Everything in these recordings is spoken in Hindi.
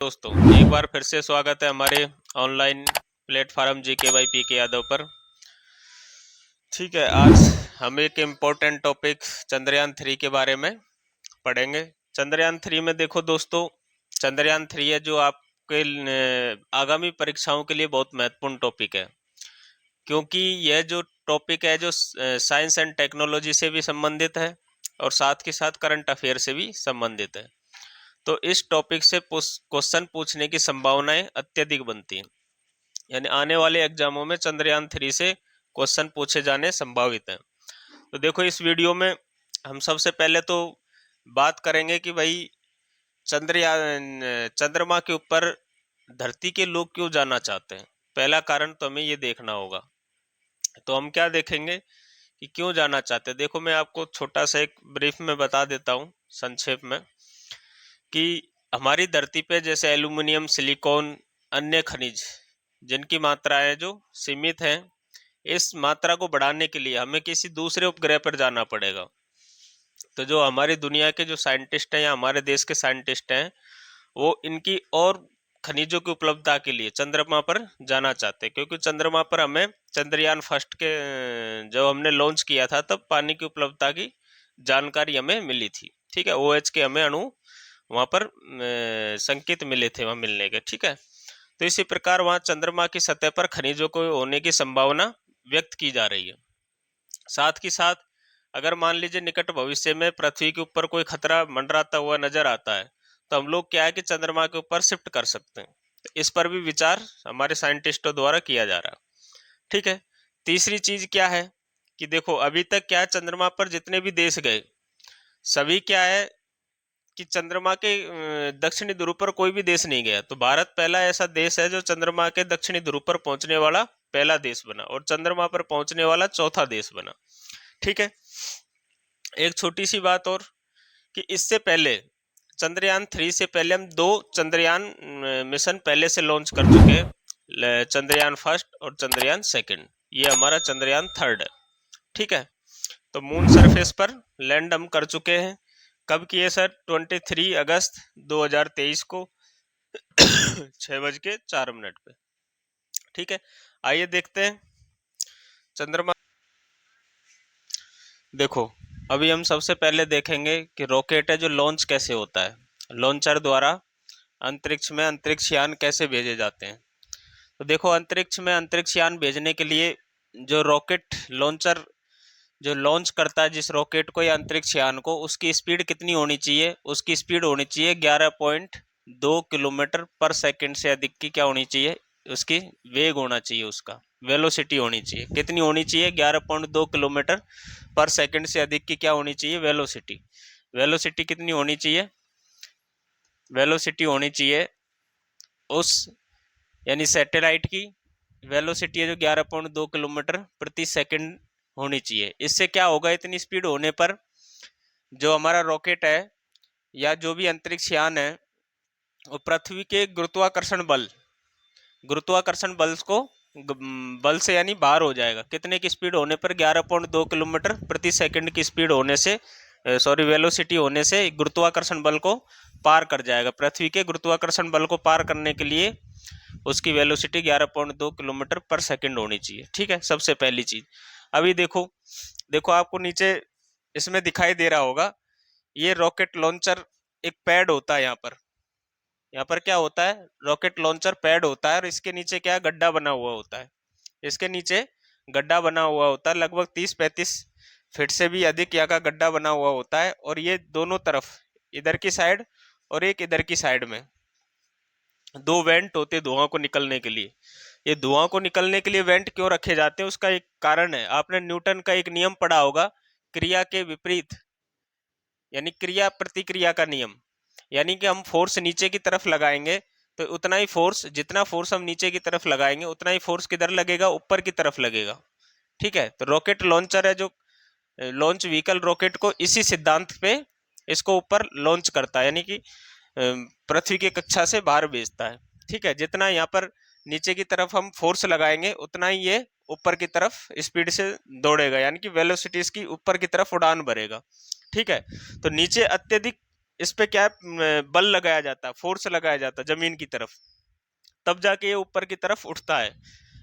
दोस्तों, एक बार फिर से स्वागत है हमारे ऑनलाइन प्लेटफॉर्म जीके बाई पीके यादव पर। ठीक है, आज हम एक इम्पोर्टेंट टॉपिक चंद्रयान 3 के बारे में पढ़ेंगे। चंद्रयान 3 में देखो दोस्तों, चंद्रयान 3 है जो आपके आगामी परीक्षाओं के लिए बहुत महत्वपूर्ण टॉपिक है, क्योंकि यह जो टॉपिक है जो साइंस एंड टेक्नोलॉजी से भी संबंधित है और साथ के साथ करंट अफेयर से भी संबंधित है। तो इस टॉपिक से क्वेश्चन पूछने की संभावनाएं अत्यधिक बनती हैं, यानी आने वाले एग्जामों में चंद्रयान 3 से क्वेश्चन पूछे जाने संभावित हैं। तो देखो, इस वीडियो में हम सबसे पहले तो बात करेंगे कि भाई चंद्रमा के ऊपर धरती के लोग क्यों जाना चाहते हैं। पहला कारण तो हमें ये देखना होगा। तो हम क्या देखेंगे कि क्यों जाना चाहते हैं। देखो, मैं आपको छोटा सा एक ब्रीफ में बता देता हूँ संक्षेप में कि हमारी धरती पे जैसे एल्यूमिनियम, सिलिकॉन, अन्य खनिज जिनकी मात्राएं जो सीमित हैं, इस मात्रा को बढ़ाने के लिए हमें किसी दूसरे उपग्रह पर जाना पड़ेगा। तो जो हमारी दुनिया के जो साइंटिस्ट हैं या हमारे देश के साइंटिस्ट हैं, वो इनकी और खनिजों की उपलब्धता के लिए चंद्रमा पर जाना चाहते हैं, क्योंकि चंद्रमा पर हमें चंद्रयान 1 के जब हमने लॉन्च किया था तब पानी की उपलब्धता की जानकारी हमें मिली थी। ठीक है, OH के हमें अणु वहां पर संकेत मिले थे वहां मिलने के। ठीक है, तो इसी प्रकार वहां चंद्रमा की सतह पर खनिजों को होने की संभावना व्यक्त की जा रही है। साथ ही साथ अगर मान लीजिए निकट भविष्य में पृथ्वी के ऊपर कोई खतरा मंडराता हुआ नजर आता है, तो हम लोग क्या है कि चंद्रमा के ऊपर शिफ्ट कर सकते हैं। तो इस पर भी विचार हमारे साइंटिस्टों द्वारा किया जा रहा है। ठीक है, तीसरी चीज क्या है कि देखो, अभी तक क्या है, चंद्रमा पर जितने भी देश गए सभी क्या है कि चंद्रमा के दक्षिणी ध्रुव पर कोई भी देश नहीं गया। तो भारत पहला ऐसा देश है जो चंद्रमा के दक्षिणी ध्रुव पर पहुंचने वाला पहला देश बना और चंद्रमा पर पहुंचने वाला चौथा देश बना। ठीक है, एक छोटी सी बात और कि इससे पहले चंद्रयान 3 से पहले हम 2 चंद्रयान मिशन पहले से लॉन्च कर चुके हैं, चंद्रयान 1 और चंद्रयान 2। ये हमारा चंद्रयान 3 है। ठीक है, तो मून सरफेस पर लैंड हम कर चुके हैं। कब किए सर? 23 अगस्त 2023 को 6:04 पे। ठीक है, आइए देखते हैं चंद्रमा। देखो, अभी हम सबसे पहले देखेंगे कि रॉकेट है जो लॉन्च कैसे होता है, लॉन्चर द्वारा अंतरिक्ष में अंतरिक्ष यान कैसे भेजे जाते हैं। तो देखो, अंतरिक्ष में अंतरिक्ष यान भेजने के लिए जो रॉकेट लॉन्चर जो लॉन्च करता है जिस रॉकेट को या अंतरिक्ष यान को, उसकी स्पीड कितनी होनी चाहिए? उसकी स्पीड होनी चाहिए 11.2 किलोमीटर पर सेकंड से अधिक की क्या होनी चाहिए? उसकी वेग होना चाहिए, उसका वेलोसिटी होनी चाहिए। कितनी होनी चाहिए? 11.2 किलोमीटर पर सेकंड से अधिक की क्या होनी चाहिए? वेलोसिटी। वेलोसिटी कितनी होनी चाहिए? वेलोसिटी होनी चाहिए उस यानी सैटेलाइट की वेलोसिटी है जो 11.2 किलोमीटर प्रति सेकंड होनी चाहिए। इससे क्या होगा, इतनी स्पीड होने पर जो हमारा रॉकेट है या जो भी अंतरिक्ष यान है, वो पृथ्वी के गुरुत्वाकर्षण बल से यानी बाहर हो जाएगा। कितने की स्पीड होने पर? 11.2 किलोमीटर प्रति सेकंड की स्पीड होने से, सॉरी, वेलोसिटी होने से गुरुत्वाकर्षण बल को पार कर जाएगा। पृथ्वी के गुरुत्वाकर्षण बल को पार करने के लिए उसकी वेलोसिटी 11.2 किलोमीटर पर सेकंड होनी चाहिए। ठीक है, सबसे पहली चीज। अभी देखो, आपको नीचे इसमें दिखाई दे रहा होगा, ये रॉकेट लॉन्चर एक पैड होता है। यहाँ पर क्या होता है? रॉकेट लॉन्चर पैड होता है और इसके नीचे क्या है? गड्ढा बना हुआ होता है। इसके नीचे गड्ढा बना हुआ होता है, लगभग 30-35 फीट से भी अधिक यहाँ का गड्ढा बना हुआ होता है। और ये दोनों तरफ, इधर की साइड और एक इधर की साइड में 2 वेंट होते धुआं को निकलने के लिए। ये धुआं को निकलने के लिए वेंट क्यों रखे जाते हैं, उसका एक कारण है। आपने न्यूटन का एक नियम पढ़ा होगा, क्रिया के विपरीत, यानी क्रिया प्रतिक्रिया का नियम। यानी कि हम फोर्स नीचे की तरफ लगाएंगे तो उतना ही फोर्स, जितना फोर्स हम नीचे की तरफ लगाएंगे उतना ही फोर्स किधर लगेगा? ऊपर की तरफ लगेगा। ठीक है, तो रॉकेट लॉन्चर है जो लॉन्च व्हीकल रॉकेट को इसी सिद्धांत पे इसको ऊपर लॉन्च करता है, यानी कि पृथ्वी की कक्षा से बाहर भेजता है। ठीक है, जितना यहाँ पर नीचे की तरफ हम फोर्स लगाएंगे उतना ही ये ऊपर की तरफ स्पीड से दौड़ेगा, यानी कि वेलोसिटी इसकी ऊपर की तरफ उड़ान भरेगा। ठीक है, तो नीचे अत्यधिक इस पे क्या है, बल लगाया जाता है, फोर्स लगाया जाता है जमीन की तरफ, तब जाके ये ऊपर की तरफ उठता है,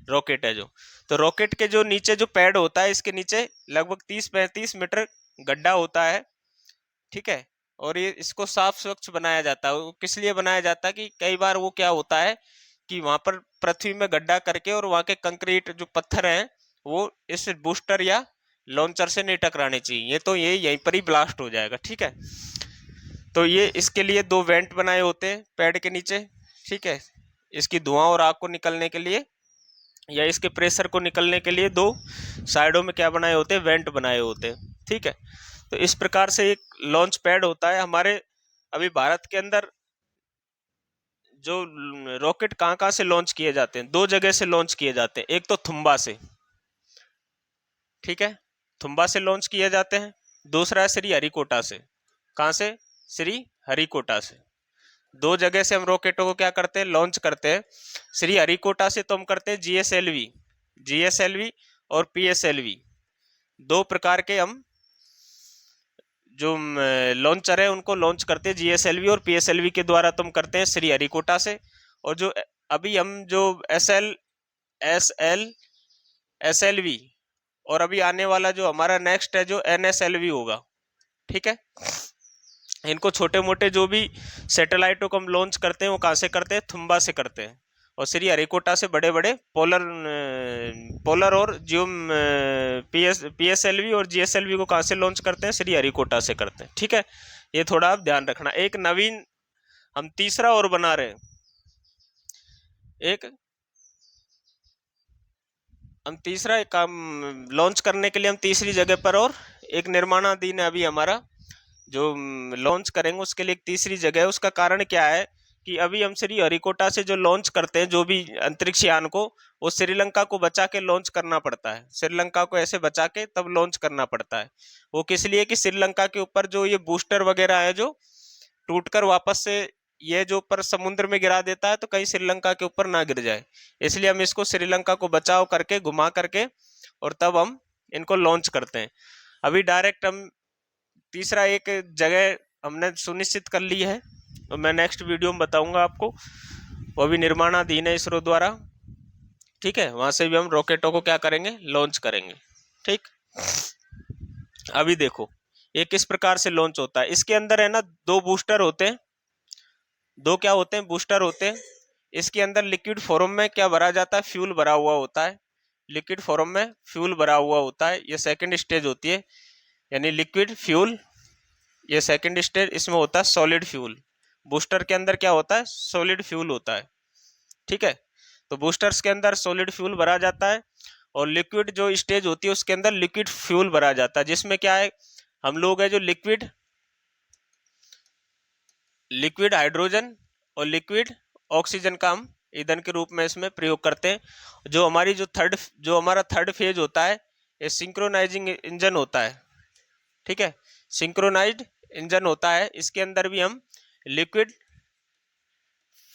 रॉकेट है जो। तो रॉकेट के जो नीचे जो पैड होता है, इसके नीचे लगभग 30-35 मीटर गड्ढा होता है, ठीक है। और ये इसको साफ स्वच्छ बनाया जाता है। वो किस लिए बनाया जाता है कि कई बार वो क्या होता है कि वहां पर पृथ्वी में गड्ढा करके और वहां के कंक्रीट जो पत्थर हैं वो इस बूस्टर या लॉन्चर से नहीं टकराने चाहिए, ये तो ये यहीं पर ही ब्लास्ट हो जाएगा, ठीक है। तो ये इसके लिए 2 वेंट बनाए होते हैं पैड के नीचे, ठीक है। इसकी धुआं और आग को निकलने के लिए या इसके प्रेशर को निकलने के लिए 2 साइडों में क्या बनाए होते हैं, वेंट बनाए होते हैं, ठीक है। तो इस प्रकार से एक लॉन्च पैड होता है हमारे। अभी भारत के अंदर जो रॉकेट कहाँ कहाँ से लॉन्च किए जाते हैं, 2 जगह से लॉन्च किए जाते हैं। एक तो थुम्बा से, ठीक है, थुम्बा से लॉन्च किए जाते हैं। दूसरा है श्री हरिकोटा से। कहाँ से? श्री हरिकोटा से। 2 जगह से हम रॉकेटों को क्या करते हैं, लॉन्च करते हैं। श्री हरिकोटा से तो हम करते हैं जीएसएलवी और पीएसएलवी, 2 प्रकार के हम जो लॉन्चर है उनको लॉन्च करते हैं जीएसएलवी और पीएसएलवी के द्वारा तुम करते हैं श्री हरिकोटा से। और जो अभी हम जो एसएलवी और अभी आने वाला जो हमारा नेक्स्ट है जो एनएसएलवी होगा, ठीक है। इनको छोटे मोटे जो भी सैटेलाइटों को हम लॉन्च करते हैं वो कहाँ से करते हैं, थुम्बा से करते हैं। और श्री हरिकोटा से बड़े बड़े पोलर और जो पीएसएलवी और जीएसएलवी को कहाँ से लॉन्च करते हैं, श्री हरिकोटा से करते हैं, ठीक है। ये थोड़ा आप ध्यान रखना। एक नवीन हम तीसरा और बना रहे हैं, एक हम तीसरा एक काम लॉन्च करने के लिए हम तीसरी जगह पर और एक निर्माणाधीन है अभी हमारा जो लॉन्च करेंगे, उसके लिए एक तीसरी जगह है। उसका कारण क्या है कि अभी हम श्री हरिकोटा से जो लॉन्च करते हैं जो भी अंतरिक्ष यान को, वो श्रीलंका को बचा के लॉन्च करना पड़ता है। श्रीलंका को ऐसे बचा के तब लॉन्च करना पड़ता है। वो किस लिए कि श्रीलंका के ऊपर जो ये बूस्टर वगैरह है जो टूटकर वापस से ये जो ऊपर समुद्र में गिरा देता है तो कहीं श्रीलंका के ऊपर ना गिर जाए, इसलिए हम इसको श्रीलंका को बचाव करके घुमा करके और तब हम इनको लॉन्च करते हैं। अभी डायरेक्ट हम तीसरा एक जगह हमने सुनिश्चित कर ली है और मैं नेक्स्ट वीडियो में बताऊंगा आपको, वो भी निर्माणाधीन है इसरो द्वारा, ठीक है। वहां से भी हम रॉकेटों को क्या करेंगे, लॉन्च करेंगे, ठीक। अभी देखो ये किस प्रकार से लॉन्च होता है। इसके अंदर है ना 2 बूस्टर होते हैं, 2 क्या होते हैं, बूस्टर होते हैं। इसके अंदर लिक्विड फॉर्म में क्या भरा जाता है, फ्यूल भरा हुआ होता है। लिक्विड फॉर्म में फ्यूल भरा हुआ होता है, ये सेकंड स्टेज होती है, यानी लिक्विड फ्यूल, ये सेकंड स्टेज। इसमें होता है सॉलिड फ्यूल। बूस्टर के अंदर क्या होता है, सॉलिड फ्यूल होता है, ठीक है। तो बूस्टर्स के अंदर सॉलिड फ्यूल भरा जाता है और लिक्विड जो स्टेज होती है उसके अंदर लिक्विड फ्यूल भरा जाता है, जिसमें क्या है, हम लोग है जो लिक्विड हाइड्रोजन और लिक्विड ऑक्सीजन का हम ईंधन के रूप में इसमें प्रयोग करते हैं। जो हमारा थर्ड फेज होता है, ये सिंक्रोनाइजिंग इंजन होता है, ठीक है। सिंक्रोनाइज्ड इंजन होता है, इसके अंदर भी हम लिक्विड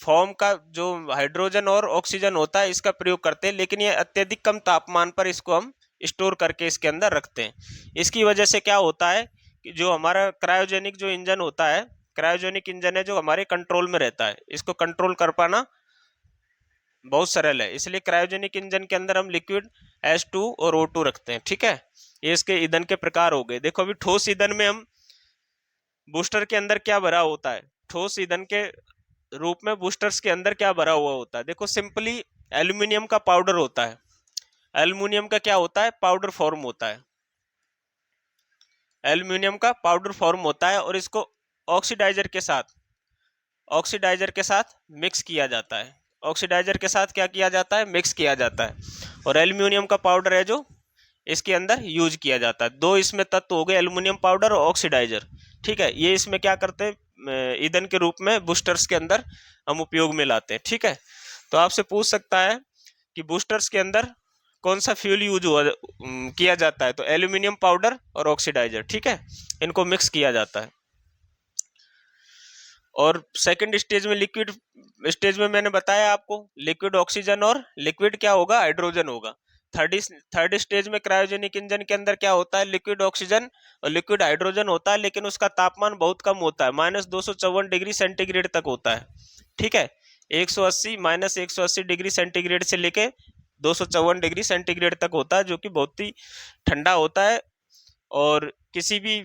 फॉर्म का जो हाइड्रोजन और ऑक्सीजन होता है इसका प्रयोग करते हैं, लेकिन ये अत्यधिक कम तापमान पर इसको हम स्टोर करके इसके अंदर रखते हैं। इसकी वजह से क्या होता है कि जो हमारा क्रायोजेनिक जो इंजन होता है, क्रायोजेनिक इंजन है जो हमारे कंट्रोल में रहता है, इसको कंट्रोल कर पाना बहुत सरल है, इसलिए क्रायोजेनिक इंजन के अंदर हम लिक्विड H2 और O2 रखते हैं, ठीक है। ये इसके ईंधन के प्रकार हो गए। देखो अभी ठोस ईंधन में हम बूस्टर के अंदर क्या भरा होता है, ठोस ईंधन के रूप में बूस्टर्स के अंदर क्या भरा हुआ होता है, देखो सिंपली एल्यूमिनियम का पाउडर होता है। एल्यूमिनियम का क्या होता है, पाउडर फॉर्म होता है, एल्यूमिनियम का पाउडर फॉर्म होता है और इसको ऑक्सीडाइजर के साथ मिक्स किया जाता है। ऑक्सीडाइजर के साथ क्या किया जाता है, मिक्स किया जाता है, और एल्यूमिनियम का पाउडर है जो इसके अंदर यूज किया जाता है। 2 इसमें तत्व हो गए, एल्यूमिनियम पाउडर और ऑक्सीडाइजर, ठीक है। ये इसमें क्या करते हैं, ईंधन के रूप में बूस्टर्स के अंदर हम उपयोग में लाते हैं, ठीक है। तो आपसे पूछ सकता है कि बूस्टर्स के अंदर कौन सा फ्यूल यूज किया जाता है, तो एल्यूमिनियम पाउडर और ऑक्सीडाइजर, ठीक है, इनको मिक्स किया जाता है। और सेकंड स्टेज में लिक्विड स्टेज में मैंने बताया आपको लिक्विड ऑक्सीजन और लिक्विड क्या होगा, हाइड्रोजन होगा। थर्ड थर्ड स्टेज में क्रायोजेनिक इंजन के अंदर क्या होता है, लिक्विड ऑक्सीजन और लिक्विड हाइड्रोजन होता है, लेकिन उसका तापमान बहुत कम होता है, -254 डिग्री सेंटीग्रेड तक होता है। ठीक है, 180 -180 डिग्री सेंटीग्रेड से लेके 254 डिग्री सेंटीग्रेड तक होता है, जो कि बहुत ही ठंडा होता है और किसी भी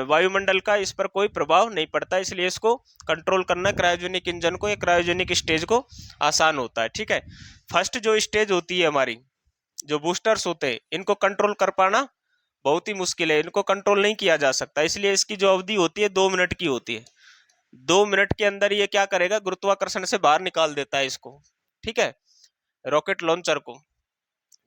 वायुमंडल का इस पर कोई प्रभाव नहीं पड़ता, इसलिए इसको कंट्रोल करना क्रायोजेनिक इंजन को या क्रायोजेनिक स्टेज को आसान होता है। ठीक है, फर्स्ट जो स्टेज होती है हमारी, जो बूस्टर्स होते हैं, इनको कंट्रोल कर पाना बहुत ही मुश्किल है, इनको कंट्रोल नहीं किया जा सकता, इसलिए इसकी जो अवधि होती है 2 मिनट की होती है। 2 मिनट के अंदर ये क्या करेगा, गुरुत्वाकर्षण से बाहर निकाल देता है इसको। ठीक है, रॉकेट लॉन्चर को,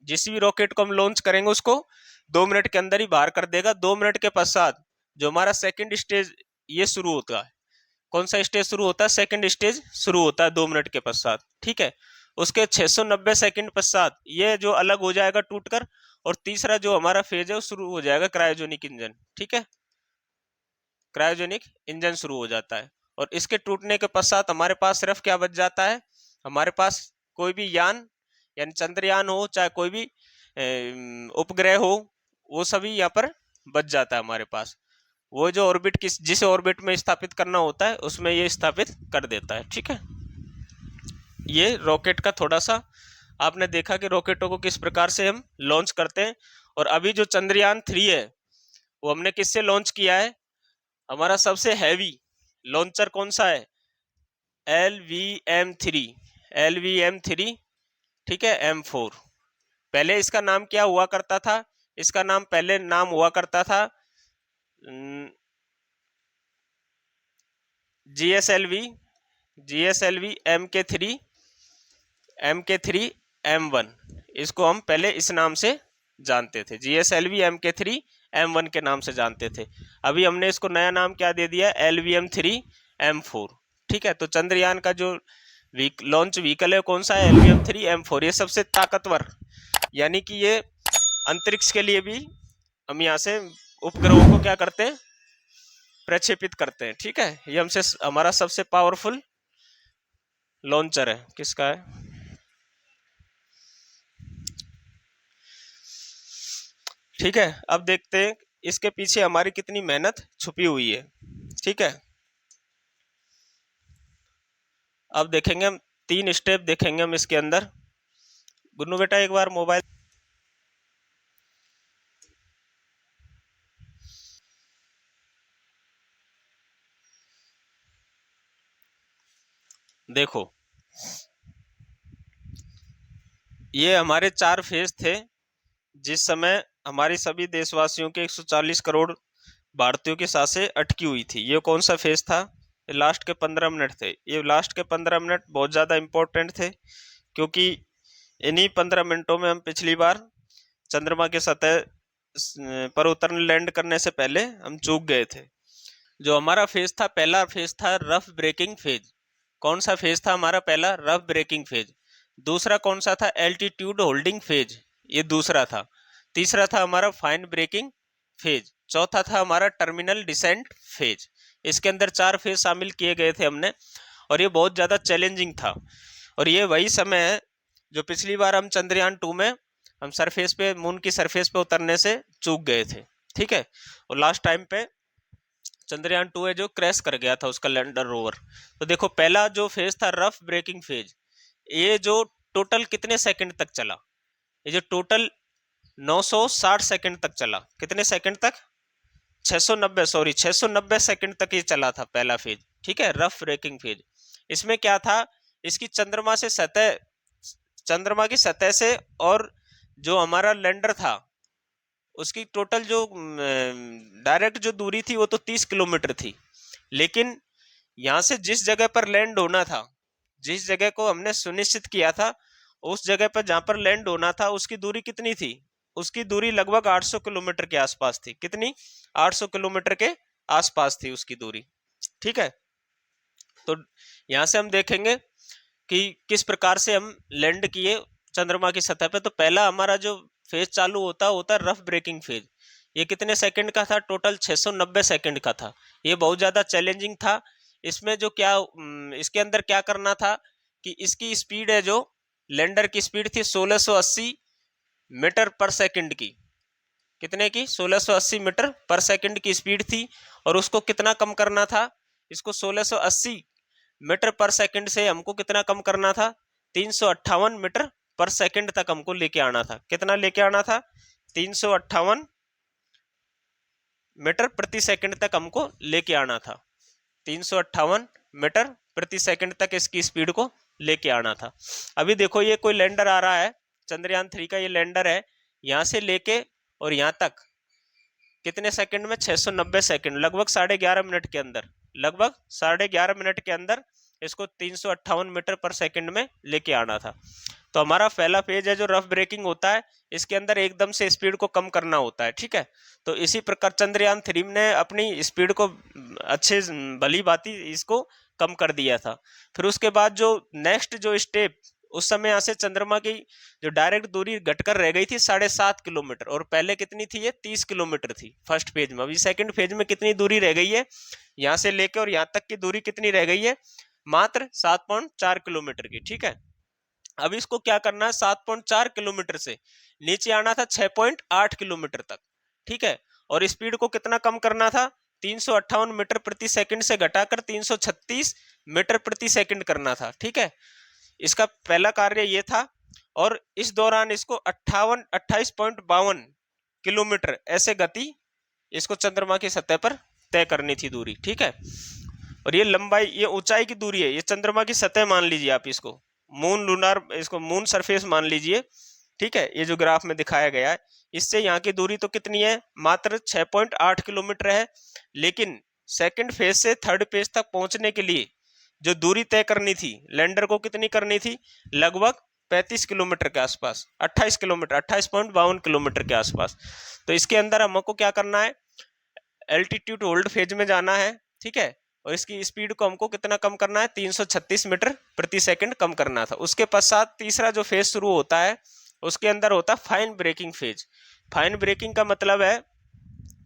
जिस भी रॉकेट को हम लॉन्च करेंगे उसको 2 मिनट के अंदर ही बाहर कर देगा। 2 मिनट के पश्चात जो हमारा सेकंड स्टेज ये शुरू होता है। कौन सा स्टेज शुरू होता है, सेकंड स्टेज शुरू होता है 2 मिनट के पश्चात। ठीक है, उसके 690 सेकंड पश्चात ये जो अलग हो जाएगा टूटकर, और तीसरा जो हमारा फेज है वो शुरू हो जाएगा क्रायोजेनिक इंजन। ठीक है, क्रायोजेनिक इंजन शुरू हो जाता है, और इसके टूटने के पश्चात हमारे पास सिर्फ क्या बच जाता है, हमारे पास कोई भी यान, यानी चंद्रयान हो चाहे कोई भी उपग्रह हो, वो सभी यहाँ पर बच जाता है हमारे पास। वो जो ऑर्बिट जिस ऑर्बिट में स्थापित करना होता है उसमें ये स्थापित कर देता है। ठीक है, ये रॉकेट का थोड़ा सा आपने देखा कि रॉकेटों को किस प्रकार से हम लॉन्च करते हैं। और अभी जो चंद्रयान 3 है वो हमने किससे लॉन्च किया है, हमारा सबसे हैवी लॉन्चर कौन सा है, LVM-3, LVM-3। ठीक है, M4। पहले इसका नाम क्या हुआ करता था, इसका नाम पहले नाम हुआ करता था GSLV MK3 M1। इसको हम पहले इस नाम से जानते थे, GSLV MK3 M1 के नाम से जानते थे। अभी हमने इसको नया नाम क्या दे दिया, LVM-3 M4। ठीक है, तो चंद्रयान का जो लॉन्च व्हीकल है कौन सा है, LVM-3 M4। ये सबसे ताकतवर, यानी कि ये अंतरिक्ष के लिए भी हम यहाँ से उपग्रहों को क्या करते हैं, प्रक्षेपित करते हैं। ठीक है, ये हमसे हमारा सबसे पावरफुल लॉन्चर है। किसका है, ठीक है, अब देखते हैं इसके पीछे हमारी कितनी मेहनत छुपी हुई है। ठीक है, अब देखेंगे हम 3 स्टेप देखेंगे हम इसके अंदर। गुन्नू बेटा एक बार मोबाइल देखो, ये हमारे 4 फेज थे जिस समय हमारी सभी देशवासियों के 140 करोड़ भारतीयों की सांसें अटकी हुई थी। ये कौन सा फेज था, ये लास्ट के 15 मिनट थे। ये लास्ट के 15 मिनट बहुत ज़्यादा इम्पोर्टेंट थे, क्योंकि इन्हीं 15 मिनटों में हम पिछली बार चंद्रमा के सतह पर उतरने लैंड करने से पहले हम चूक गए थे। जो हमारा फेज था, पहला फेज था रफ ब्रेकिंग फेज। कौन सा फेज था हमारा, पहला रफ ब्रेकिंग फेज। दूसरा कौन सा था, एल्टीट्यूड होल्डिंग फेज, ये दूसरा था। तीसरा था हमारा फाइन ब्रेकिंग फेज। चौथा था हमारा टर्मिनल डिसेंट फेज। इसके अंदर 4 फेज शामिल किए गए थे हमने, और ये बहुत ज़्यादा चैलेंजिंग था। और ये वही समय है जो पिछली बार हम चंद्रयान 2 में हम सरफेस पे, मून की सरफेस पे उतरने से चूक गए थे। ठीक है, और लास्ट टाइम पे चंद्रयान 2 है जो क्रैश कर गया था उसका लैंडर रोवर। तो देखो, पहला जो फेज था रफ ब्रेकिंग फेज, ये जो टोटल कितने सेकंड तक चला, ये जो टोटल 960 सेकंड तक चला। कितने सेकंड तक, 690 सेकंड तक ये चला था पहला फेज। ठीक है, रफ ब्रेकिंग फेज। इसमें क्या था, इसकी चंद्रमा की सतह से और जो हमारा लैंडर था उसकी टोटल जो डायरेक्ट जो दूरी थी वो तो 30 किलोमीटर थी, लेकिन यहाँ से जिस जगह पर लैंड होना था, जिस जगह को हमने सुनिश्चित किया था, उस जगह पर जहाँ पर लैंड होना था उसकी दूरी कितनी थी, उसकी दूरी लगभग 800 किलोमीटर के आसपास थी। कितनी, 800 किलोमीटर के आसपास थी उसकी दूरी। ठीक है, तो यहाँ से हम देखेंगे कि किस प्रकार से हम लैंड किए चंद्रमा की सतह पे। तो पहला हमारा जो फेज चालू होता है रफ ब्रेकिंग फेज। ये कितने सेकंड का था, टोटल 690 सेकंड का था। ये बहुत ज़्यादा चैलेंजिंग था। इसमें जो क्या इसके अंदर क्या करना था कि इसकी स्पीड है, जो लैंडर की स्पीड थी 1680 मीटर पर सेकंड की, कितने की 1680 मीटर पर सेकंड की स्पीड थी, और उसको कितना कम करना था, इसको 1680 मीटर पर सेकंड से हमको कितना कम करना था, 358 मीटर पर सेकंड तक हमको लेके आना था। कितना लेके आना था, 358 मीटर प्रति सेकंड तक हमको लेके आना था। 358 मीटर प्रति सेकंड तक इसकी स्पीड को लेके आना था। अभी देखो ये कोई लैंडर आ रहा है, चंद्रयान 3 का ये लैंडर है, यहां से लेके और यहां तक कितने सेकंड में, 690 सेकंड, लगभग 11.5 मिनट के अंदर, लगभग 11.5 मिनट के अंदर इसको 358 मीटर पर सेकंड में लेके आना था। तो हमारा पहला फेज है जो रफ ब्रेकिंग होता है, इसके अंदर एकदम से स्पीड को कम करना होता है, ठीक है। तो इसी प्रकार चंद्रयान 3 ने अपनी स्पीड को अच्छे भली भांति इसको कम कर दिया था। फिर उसके बाद जो नेक्स्ट जो स्टेप, उस समय यहाँ से चंद्रमा की जो डायरेक्ट दूरी घटकर रह गई थी 7.5 किलोमीटर, और पहले कितनी थी, ये 30 किलोमीटर थी फर्स्ट फेज में। अभी सेकंड फेज में कितनी दूरी रह गई है, यहाँ से लेकर और यहाँ तक की दूरी कितनी रह गई है, मात्र 7.4 किलोमीटर की, ठीक है। अब इसको क्या करना है, 7.4 किलोमीटर से नीचे आना था 6.8 किलोमीटर तक, ठीक है। और स्पीड को कितना कम करना था, 358 मीटर प्रति सेकंड से घटाकर 336 मीटर प्रति सेकंड करना था, ठीक है। इसका पहला कार्य ये था, और इस दौरान इसको 28.52 किलोमीटर ऐसे गति इसको चंद्रमा की सतह पर तय करनी थी दूरी, ठीक है। और ये लंबाई, ये ऊंचाई की दूरी है, ये चंद्रमा की सतह मान लीजिए आप, इसको मून लूनार, इसको मून सरफेस मान लीजिए, ठीक है। ये जो ग्राफ में दिखाया गया है, इससे यहाँ की दूरी तो कितनी है, मात्र 6.8 किलोमीटर है। लेकिन सेकंड फेज से थर्ड फेज तक पहुंचने के लिए जो दूरी तय करनी थी लैंडर को, कितनी करनी थी, लगभग 35 किलोमीटर के आसपास, 28 किलोमीटर, 28.52 किलोमीटर के आसपास। तो इसके अंदर हमको क्या करना है, एल्टीट्यूड होल्ड फेज में जाना है, ठीक है। और इसकी स्पीड को हमको कितना कम करना है, 336 मीटर प्रति सेकंड कम करना था। उसके पश्चात तीसरा जो फेज शुरू होता है, उसके अंदर होता है fine braking phase. Fine braking का मतलब है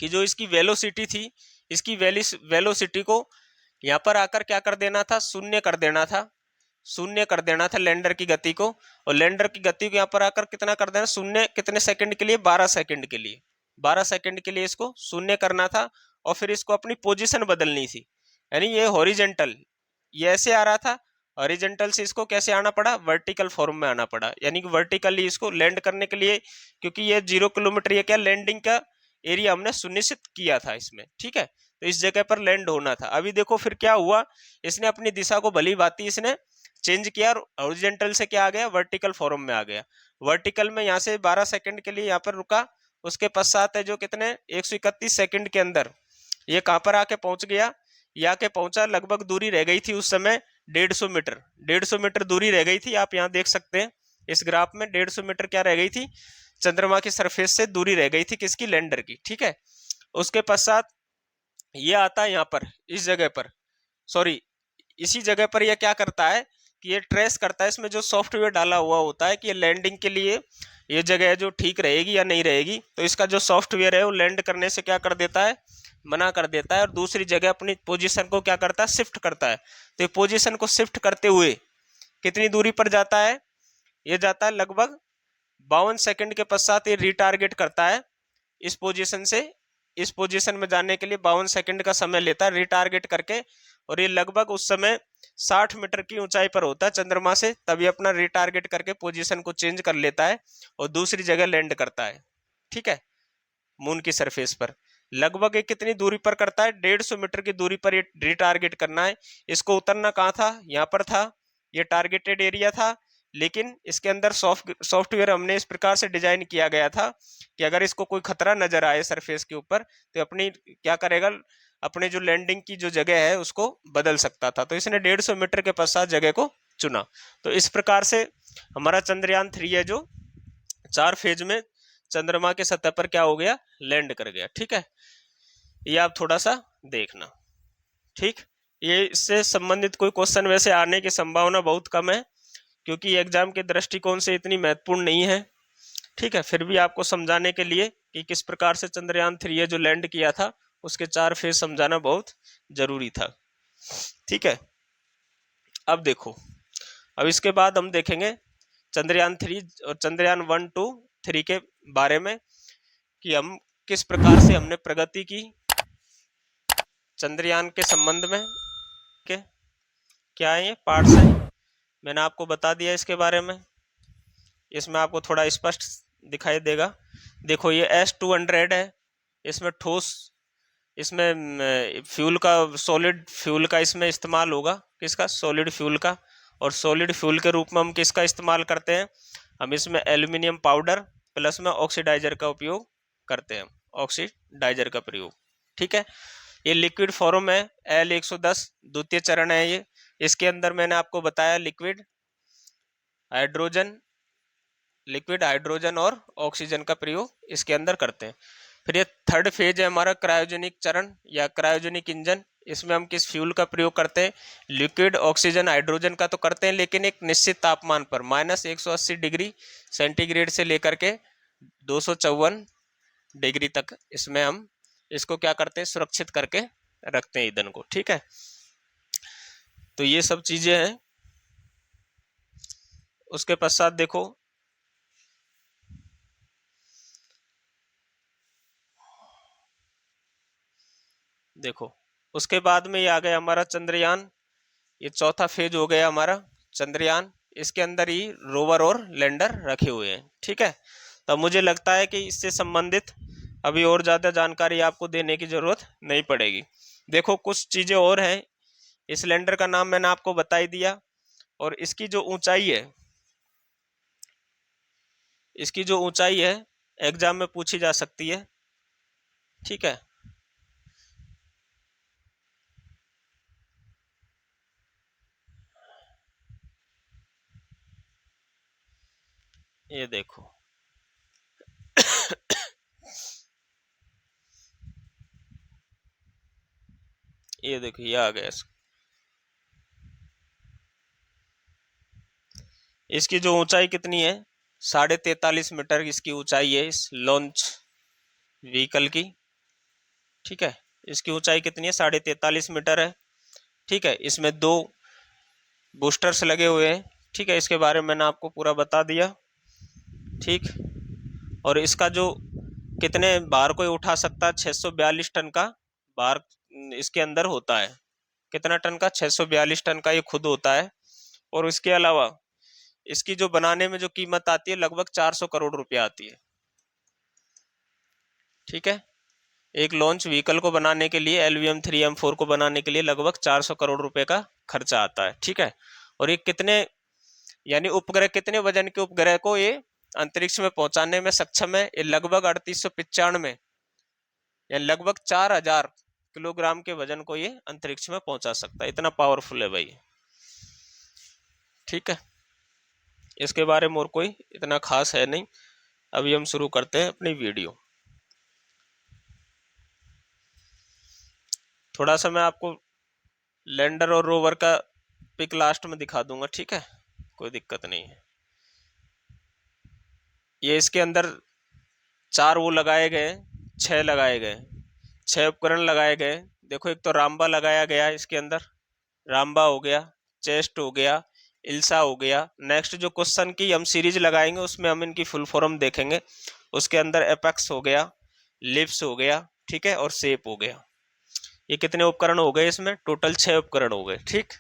कि जो इसकी वेलोसिटी थी, इसकी वेलोसिटी को यहाँ पर आकर क्या कर देना था, शून्य कर देना था, शून्य कर देना था लैंडर की गति को। और लैंडर की गति को यहाँ पर आकर कितना कर देना, शून्य, कितने सेकंड के लिए, 12 सेकंड के लिए, 12 सेकंड के लिए इसको शून्य करना था। और फिर इसको अपनी पोजीशन बदलनी थी, यानी ये हॉरिजेंटल, ये ऐसे आ रहा था, हॉरिजेंटल से इसको कैसे आना पड़ा, वर्टिकल फॉर्म में आना पड़ा, यानी कि वर्टिकली इसको लैंड करने के लिए, क्योंकि ये 0 किलोमीटर ये क्या लैंडिंग का एरिया हमने सुनिश्चित किया था इसमें, ठीक है। तो इस जगह पर लैंड होना था। अभी देखो फिर क्या हुआ, इसने अपनी दिशा को भली भांति इसने चेंज किया, और हॉरिजेंटल से क्या आ गया, वर्टिकल फॉर्म में आ गया। वर्टिकल में यहाँ से 12 सेकंड के लिए यहाँ पर रुका। उसके पश्चात है जो कितने 131 सेकंड के अंदर ये कहाँ पर आके पहुंच गया, ये आके पहुंचा, लगभग दूरी रह गई थी उस समय 150 मीटर, 150 मीटर दूरी रह गई थी। आप यहाँ देख सकते हैं इस ग्राफ में 150 मीटर क्या रह गई थी, चंद्रमा की सरफेस से दूरी रह गई थी, किसकी, लैंडर की, ठीक है। उसके पश्चात ये आता है यहाँ पर, इस जगह पर, सॉरी इसी जगह पर यह क्या करता है कि ये ट्रेस करता है, इसमें जो सॉफ्टवेयर डाला हुआ होता है कि ये लैंडिंग के लिए ये जगह जो ठीक रहेगी या नहीं रहेगी। तो इसका जो सॉफ्टवेयर है वो लैंड करने से क्या कर देता है, मना कर देता है, और दूसरी जगह अपनी पोजीशन को क्या करता है, शिफ्ट करता है। तो पोजीशन को शिफ्ट करते हुए कितनी दूरी पर जाता है, ये जाता है लगभग 52 सेकंड के पश्चात ये रिटारगेट करता है इस पोजीशन से, इस पोजीशन में जाने के लिए 52 सेकंड का समय लेता है रिटारगेट करके। और ये लगभग उस समय 60 मीटर की ऊंचाई पर होता है चंद्रमा से, तभी अपना रिटारगेट करके पोजीशन को चेंज कर लेता है और दूसरी जगह लैंड करता है, ठीक है, मून की सरफेस पर। लगभग एक कितनी दूरी पर करता है, 150 मीटर की दूरी पर ये रिटारगेट करना है। इसको उतरना कहाँ था, यहाँ पर था, ये टारगेटेड एरिया था। लेकिन इसके अंदर सॉफ्टवेयर हमने इस प्रकार से डिजाइन किया गया था कि अगर इसको कोई खतरा नजर आए सरफेस के ऊपर, तो अपनी क्या करेगा, अपने जो लैंडिंग की जो जगह है उसको बदल सकता था। तो इसने 150 मीटर के पश्चात जगह को चुना। तो इस प्रकार से हमारा चंद्रयान 3 है जो 4 फेज में चंद्रमा के सतह पर क्या हो गया, लैंड कर गया, ठीक है। ये आप थोड़ा सा देखना, ठीक। ये इससे संबंधित कोई क्वेश्चन वैसे आने की संभावना बहुत कम है, क्योंकि एग्जाम के दृष्टिकोण से इतनी महत्वपूर्ण नहीं है, ठीक है। फिर भी आपको समझाने के लिए कि किस प्रकार से चंद्रयान 3 जो लैंड किया था उसके 4 फेज समझाना बहुत जरूरी था, ठीक है। अब देखो, अब इसके बाद हम देखेंगे चंद्रयान 3 और चंद्रयान 1, 2 3 के बारे में कि हम किस प्रकार से हमने प्रगति की चंद्रयान के संबंध में के क्या है ये पार्ट्स हैं, मैंने आपको बता दिया इसके बारे में। इसमें आपको थोड़ा स्पष्ट दिखाई देगा। देखो ये S-200 है, इसमें ठोस, इसमें फ्यूल का, सॉलिड फ्यूल का इसमें इस्तेमाल होगा, किसका, सॉलिड फ्यूल का। और सॉलिड फ्यूल के रूप में हम किसका इस्तेमाल करते हैं, हम इसमें एल्यूमिनियम पाउडर प्लस में ऑक्सीडाइजर का उपयोग करते हैं, ऑक्सीडाइजर का प्रयोग। ठीक है, ये लिक्विड फॉर्म है, L-110 द्वितीय चरण है ये। इसके अंदर मैंने आपको बताया लिक्विड हाइड्रोजन और ऑक्सीजन का प्रयोग इसके अंदर करते हैं। फिर ये थर्ड फेज है हमारा क्रायोजेनिक चरण या क्रायोजेनिक इंजन। इसमें हम किस फ्यूल का प्रयोग करते हैं, लिक्विड ऑक्सीजन हाइड्रोजन का तो करते हैं, लेकिन एक निश्चित तापमान पर -180 डिग्री सेंटीग्रेड से लेकर के 254 डिग्री तक इसमें हम इसको क्या करते हैं, सुरक्षित करके रखते हैं ईंधन को। ठीक है, तो ये सब चीजें हैं। उसके पश्चात देखो उसके बाद में ये आ गया हमारा चंद्रयान। ये चौथा फेज हो गया हमारा चंद्रयान। इसके अंदर ही रोवर और लैंडर रखे हुए हैं। ठीक है, तो मुझे लगता है कि इससे संबंधित अभी और ज़्यादा जानकारी आपको देने की ज़रूरत नहीं पड़ेगी। देखो कुछ चीज़ें और हैं। इस लैंडर का नाम मैंने आपको बता ही दिया, और इसकी जो ऊंचाई है एग्जाम में पूछी जा सकती है। ठीक है, ये देखो ये देखो ये आ गया। इसकी जो ऊंचाई कितनी है, 43.5 मीटर इसकी ऊंचाई है इस लॉन्च व्हीकल की। ठीक है, इसकी ऊंचाई कितनी है, 43.5 मीटर है। ठीक है, इसमें 2 बूस्टर्स लगे हुए हैं। ठीक है, इसके बारे में मैंने आपको पूरा बता दिया। ठीक, और इसका जो कितने भार को उठा सकता है, 642 टन का भार इसके अंदर होता है। कितना टन का, 642 टन का ये खुद होता है। और इसके अलावा इसकी जो बनाने में जो कीमत आती है लगभग 400 करोड़ रुपया आती है। ठीक है, एक लॉन्च व्हीकल को बनाने के लिए, LVM-3M4 को बनाने के लिए लगभग 400 करोड़ रुपए का खर्चा आता है। ठीक है, और ये कितने, यानी उपग्रह, कितने वजन के उपग्रह को ये अंतरिक्ष में पहुंचाने में सक्षम है, ये लगभग 3895 या लगभग 4000 किलोग्राम के वजन को ये अंतरिक्ष में पहुंचा सकता है। इतना पावरफुल है भाई। ठीक है, इसके बारे में और कोई इतना खास है नहीं। अभी हम शुरू करते हैं अपनी वीडियो। थोड़ा सा मैं आपको लैंडर और रोवर का पिक लास्ट में दिखा दूंगा। ठीक है, कोई दिक्कत नहीं है। ये इसके अंदर 4 वो लगाए गए, 6 लगाए गए, 6 उपकरण लगाए गए। देखो एक तो रामबा लगाया गया इसके अंदर, रामबा हो गया, चेस्ट हो गया, इल्सा हो गया। नेक्स्ट जो क्वेश्चन की हम सीरीज लगाएंगे उसमें हम इनकी फुल फॉर्म देखेंगे। उसके अंदर एपेक्स हो गया, लिप्स हो गया, ठीक है, और शेप हो गया। ये कितने उपकरण हो गए, इसमें टोटल 6 उपकरण हो गए। ठीक,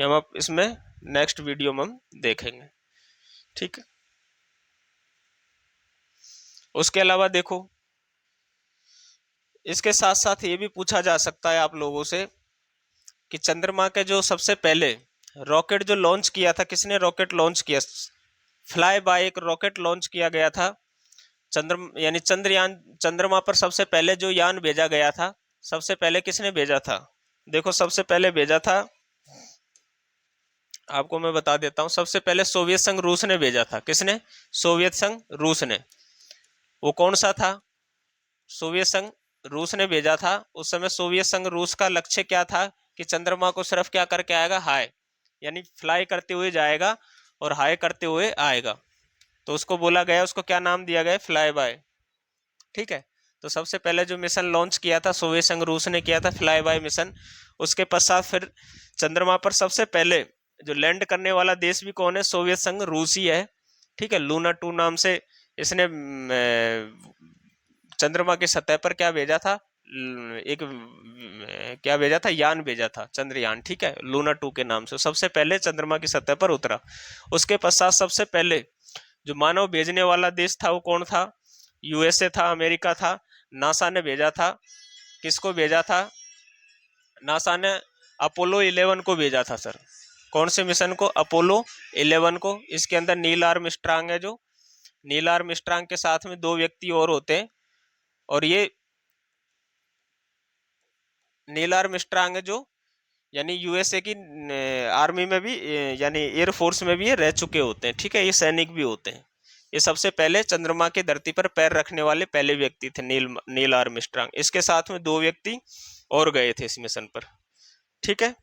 ये हम इसमें नेक्स्ट वीडियो में हम देखेंगे। ठीक, उसके अलावा देखो इसके साथ साथ ये भी पूछा जा सकता है आप लोगों से कि चंद्रमा के जो सबसे पहले रॉकेट जो लॉन्च किया था, किसने रॉकेट लॉन्च किया, फ्लाई बाय एक रॉकेट लॉन्च किया गया था यानी चंद्रयान। चंद्रमा पर सबसे पहले जो यान भेजा गया था, सबसे पहले किसने भेजा था, देखो सबसे पहले भेजा था, आपको मैं बता देता हूं, सबसे पहले सोवियत संघ रूस ने भेजा था। किसने, सोवियत संघ रूस ने। वो कौन सा था, सोवियत संघ रूस ने भेजा था। उस समय सोवियत संघ रूस का लक्ष्य क्या था कि चंद्रमा को सिर्फ क्या करके आएगा, हाई, यानी फ्लाई करते हुए जाएगा और हाई करते हुए आएगा। तो उसको बोला गया, उसको क्या नाम दिया गया, फ्लाई बाय। ठीक है, तो सबसे पहले जो मिशन लॉन्च किया था सोवियत संघ रूस ने किया था, फ्लाई बाय मिशन। उसके पश्चात फिर चंद्रमा पर सबसे पहले जो लैंड करने वाला देश भी कौन है, सोवियत संघ रूस ही है। ठीक है, लूना 2 नाम से इसने चंद्रमा की सतह पर क्या भेजा था, एक क्या भेजा था, यान भेजा था, चंद्रयान, ठीक है, लूना 2 के नाम से, सबसे पहले चंद्रमा की सतह पर उतरा। उसके पश्चात सबसे पहले जो मानव भेजने वाला देश था वो कौन था, यूएसए था, अमेरिका था। नासा ने भेजा था, किसको भेजा था, नासा ने अपोलो 11 को भेजा था सर। कौन से मिशन को, अपोलो 11 को। इसके अंदर नील आर्मस्ट्रांग है, जो नील आर्मस्ट्रांग के साथ में 2 व्यक्ति और होते हैं, और ये नील आर्मस्ट्रांग है जो यानी यूएसए की आर्मी में भी यानी एयरफोर्स में भी ये रह चुके होते हैं, ठीक है, ये सैनिक भी होते हैं। ये सबसे पहले चंद्रमा की धरती पर पैर रखने वाले पहले व्यक्ति थे, नील आर्मस्ट्रांग। इसके साथ में 2 व्यक्ति और गए थे इस मिशन पर, ठीक है।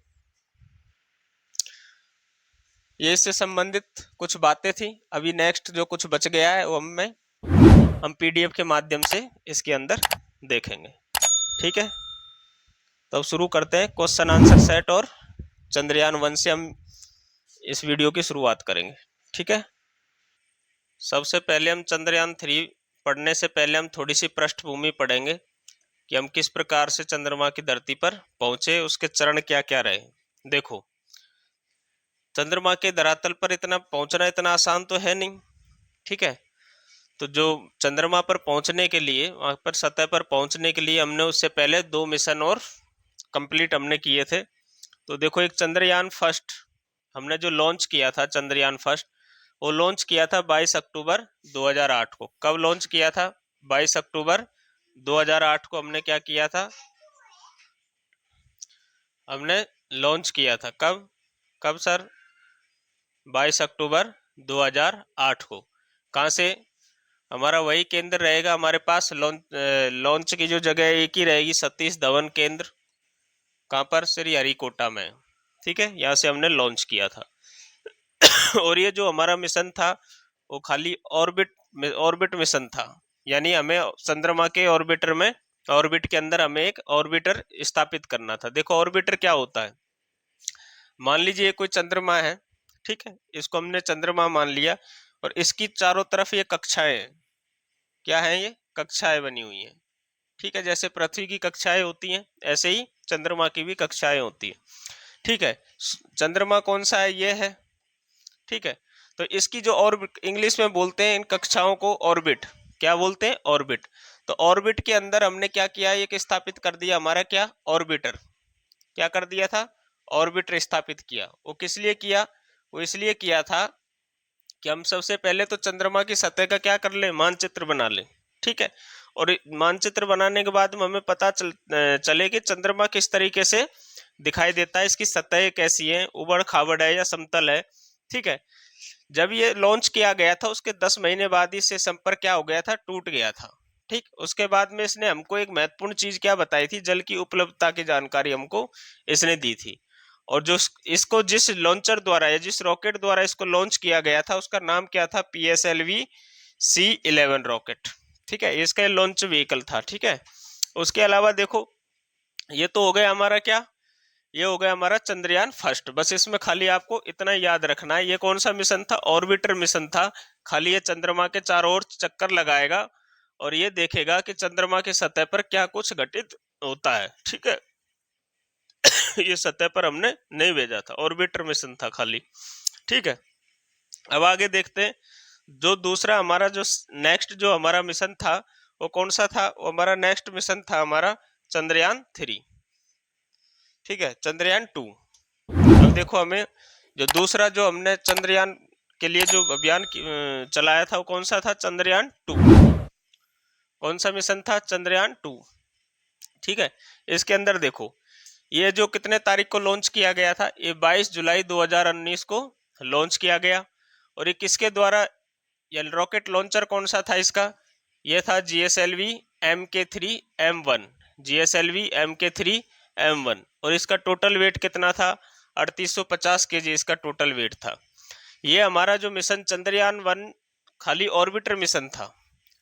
ये इससे संबंधित कुछ बातें थी। अभी नेक्स्ट जो कुछ बच गया है वो हम पीडीएफ के माध्यम से इसके अंदर देखेंगे, ठीक है। तो अब शुरू करते हैं क्वेश्चन आंसर सेट, और चंद्रयान 1 से हम इस वीडियो की शुरुआत करेंगे, ठीक है। सबसे पहले हम चंद्रयान 3 पढ़ने से पहले हम थोड़ी सी पृष्ठभूमि पढ़ेंगे कि हम किस प्रकार से चंद्रमा की धरती पर पहुंचे, उसके चरण क्या क्या रहे। देखो, चंद्रमा के धरातल पर इतना पहुंचना इतना आसान तो है नहीं, ठीक है। तो जो चंद्रमा पर पहुंचने के लिए, वहां पर सतह पर पहुंचने के लिए हमने उससे पहले 2 मिशन और कंप्लीट हमने किए थे। तो देखो, एक चंद्रयान 1 हमने जो लॉन्च किया था, चंद्रयान 1 वो लॉन्च किया था 22 अक्टूबर 2008 को। कब लॉन्च किया था, 22 अक्टूबर 2008 को हमने क्या किया था, हमने लॉन्च किया था। कब कब सर, 22 अक्टूबर 2008 को। कहाँ से, हमारा वही केंद्र रहेगा हमारे पास, लॉन्च की जो जगह एक ही रहेगी, सतीश धवन केंद्र। कहाँ पर, श्री हरिकोटा में, ठीक है। यहाँ से हमने लॉन्च किया था। और ये जो हमारा मिशन था वो खाली ऑर्बिट मिशन था, यानी हमें चंद्रमा के ऑर्बिट के अंदर हमें एक ऑर्बिटर स्थापित करना था। देखो, ऑर्बिटर क्या होता है, मान लीजिए कोई चंद्रमा है, ठीक है, इसको हमने चंद्रमा मान लिया, और इसकी चारों तरफ ये कक्षाएं हैं। क्या है, ये कक्षाएं बनी हुई हैं, ठीक है। जैसे पृथ्वी की कक्षाएं होती हैं, ऐसे ही चंद्रमा की भी कक्षाएं होती है, ठीक है। चंद्रमा कौन सा है, ये है, ठीक है। तो इसकी जो ऑर्बिट, इंग्लिश में बोलते हैं इन कक्षाओं को ऑर्बिट, क्या बोलते हैं, ऑर्बिट। तो ऑर्बिट के अंदर हमने क्या किया, एक स्थापित कर दिया हमारा क्या, ऑर्बिटर। क्या कर दिया था, ऑर्बिटर स्थापित किया। वो किस लिए किया, वो इसलिए किया था कि हम सबसे पहले तो चंद्रमा की सतह का क्या कर ले, मानचित्र बना ले, ठीक है। और मानचित्र बनाने के बाद हमें पता चले कि चंद्रमा किस तरीके से दिखाई देता है, इसकी सतह कैसी है, उबड़ खाबड़ है या समतल है, ठीक है। जब ये लॉन्च किया गया था उसके 10 महीने बाद इससे संपर्क क्या हो गया था, टूट गया था, ठीक। उसके बाद में इसने हमको एक महत्वपूर्ण चीज क्या बताई थी, जल की उपलब्धता की जानकारी हमको इसने दी थी। और जो इसको जिस लॉन्चर द्वारा या जिस रॉकेट द्वारा इसको लॉन्च किया गया था उसका नाम क्या था, PSLV-C11 रॉकेट, ठीक है। इसका लॉन्च व्हीकल था, ठीक है। उसके अलावा देखो, ये तो हो गया हमारा क्या, ये हो गया हमारा चंद्रयान 1। बस इसमें खाली आपको इतना याद रखना है, ये कौन सा मिशन था, ऑर्बिटर मिशन था। खाली ये चंद्रमा के चारों ओर चक्कर लगाएगा और ये देखेगा कि चंद्रमा की सतह पर क्या कुछ घटित होता है, ठीक है। ये सतह पर हमने नहीं भेजा था, ऑर्बिटर मिशन था खाली, ठीक है। अब आगे देखते हैं, जो दूसरा हमारा जो नेक्स्ट जो हमारा मिशन था वो कौन सा था, वो हमारा नेक्स्ट मिशन था हमारा चंद्रयान 3, ठीक है, चंद्रयान 2। अब देखो, हमें जो दूसरा जो हमने चंद्रयान के लिए जो अभियान चलाया था वो कौन सा था, चंद्रयान 2। कौन सा मिशन था, चंद्रयान 2, ठीक है। इसके अंदर देखो, ये जो कितने तारीख को लॉन्च किया गया था, ये 22 जुलाई 2019 को लॉन्च किया गया। और ये किसके द्वारा, ये रॉकेट लॉन्चर कौन सा था इसका, ये था GSLV Mk3M1, GSLV Mk3M1। और इसका टोटल वेट कितना था, 3850 kg इसका टोटल वेट था। ये हमारा जो मिशन चंद्रयान 1 खाली ऑर्बिटर मिशन था,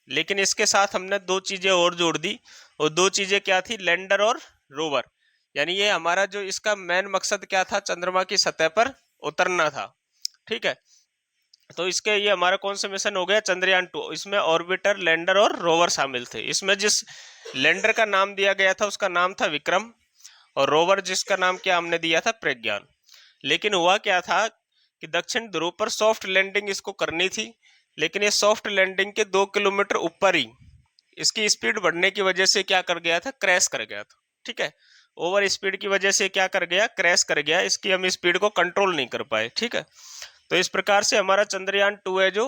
लेकिन इसके साथ हमने 2 चीजें और जोड़ दी। और 2 चीजें क्या थी, लैंडर और रोवर। यानी ये हमारा जो इसका मेन मकसद क्या था, चंद्रमा की सतह पर उतरना था, ठीक है। तो इसके ये हमारा कौन सा मिशन हो गया, चंद्रयान-2। इसमें ऑर्बिटर, लैंडर और रोवर शामिल थे। इसमें जिस लैंडर का नाम दिया गया था उसका नाम था विक्रम, और रोवर जिसका नाम क्या हमने दिया था, प्रज्ञान। लेकिन हुआ क्या था कि दक्षिण ध्रुव पर सॉफ्ट लैंडिंग इसको करनी थी, लेकिन ये सॉफ्ट लैंडिंग के 2 किलोमीटर ऊपर ही इसकी स्पीड बढ़ने की वजह से क्या कर गया था, क्रैश कर गया था। ठीक है, ओवर स्पीड की वजह से क्या कर गया, क्रैश कर गया। इसकी हम स्पीड को कंट्रोल नहीं कर पाए। ठीक है, तो इस प्रकार से हमारा चंद्रयान-2 है जो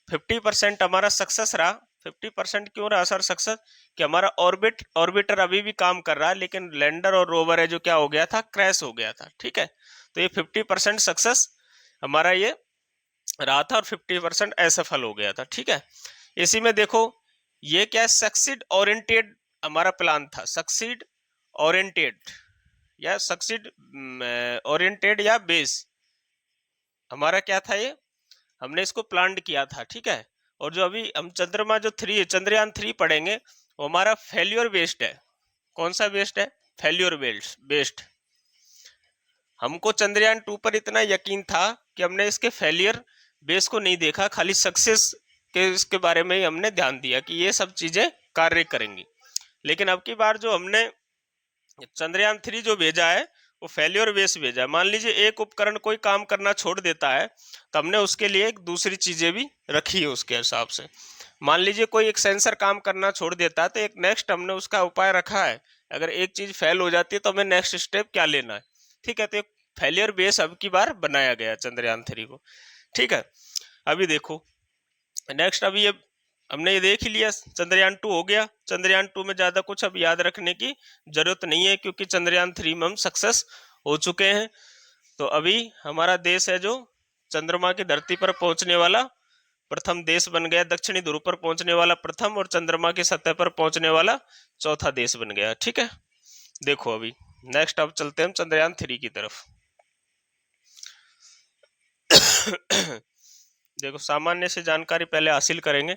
50% हमारा सक्सेस रहा। 50% क्यों रहा सर सक्सेस, कि हमारा ऑर्बिटर अभी भी काम कर रहा है, लेकिन लैंडर और रोवर है जो क्या हो गया था, क्रैश हो गया था। ठीक है, तो ये 50% सक्सेस हमारा ये रहा था और 50% असफल हो गया था। ठीक है, इसी में देखो ये क्या, सक्सीड ओरिएंटेड हमारा प्लान था। सक्सीड ओरिएंटेड या सक्सीड ओरिएंटेड या बेस हमारा क्या था, ये हमने इसको प्लान किया था। ठीक है, और जो अभी हम चंद्रमा जो 3 चंद्रयान-3 पढ़ेंगे वो हमारा फेल्योर बेस्ड है। कौन सा बेस्ड है, फेल्योर बेस्ड। हमको चंद्रयान-2 पर इतना यकीन था कि हमने इसके फेलियर बेस को नहीं देखा, खाली सक्सेस के इसके बारे में ही हमने ध्यान दिया कि ये सब चीजें कार्य करेंगी। लेकिन अब की बार जो हमने चंद्रयान-3 जो भेजा है वो फेल्योर बेस भेजा है। मान लीजिए एक उपकरण कोई काम करना छोड़ देता है तो हमने उसके लिए एक दूसरी चीजें भी रखी है उसके हिसाब से। मान लीजिए कोई एक सेंसर काम करना छोड़ देता है तो एक नेक्स्ट हमने उसका उपाय रखा है। अगर एक चीज फेल हो जाती है तो हमें नेक्स्ट स्टेप क्या लेना है। ठीक है, तो एक फेलियर बेस अब की बार बनाया गया चंद्रयान-3 को। ठीक है, अभी देखो नेक्स्ट, अभी ये हमने ये देख ही लिया, चंद्रयान-2 हो गया। चंद्रयान-2 में ज्यादा कुछ अब याद रखने की जरूरत नहीं है क्योंकि चंद्रयान-3 में हम सक्सेस हो चुके हैं। तो अभी हमारा देश है जो चंद्रमा की धरती पर पहुंचने वाला प्रथम देश बन गया, दक्षिणी ध्रुव पर पहुंचने वाला प्रथम और चंद्रमा की सतह पर पहुंचने वाला चौथा देश बन गया। ठीक है, देखो अभी नेक्स्ट अब चलते हैं हम चंद्रयान-3 की तरफ। देखो सामान्य से जानकारी पहले हासिल करेंगे।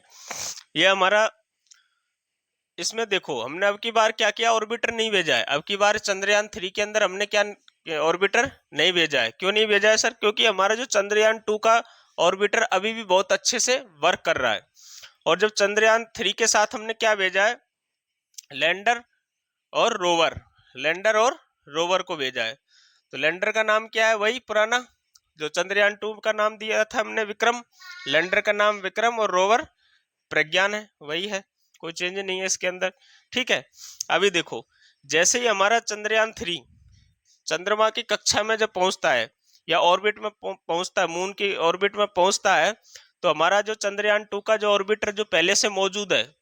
ये हमारा इसमें देखो हमने अब की बार क्या किया, ऑर्बिटर नहीं भेजा है। अब की बार चंद्रयान-3 के अंदर हमने क्या ऑर्बिटर नहीं भेजा है। क्यों नहीं भेजा है सर, क्योंकि हमारा जो चंद्रयान-2 का ऑर्बिटर अभी भी बहुत अच्छे से वर्क कर रहा है। और जब चंद्रयान-3 के साथ हमने क्या भेजा है, लैंडर और रोवर, लैंडर और रोवर को भेजा है। तो लैंडर का नाम क्या है, वही पुराना जो चंद्रयान-2 का नाम दिया था हमने, विक्रम। लैंडर का नाम विक्रम और रोवर प्रज्ञान है, वही है, कोई चेंज नहीं है इसके अंदर। ठीक है, अभी देखो जैसे ही हमारा चंद्रयान-3 चंद्रमा की कक्षा में जब पहुंचता है या ऑर्बिट में पहुंचता है, मून की ऑर्बिट में पहुंचता है, तो हमारा जो चंद्रयान-2 का जो ऑर्बिटर जो पहले से मौजूद है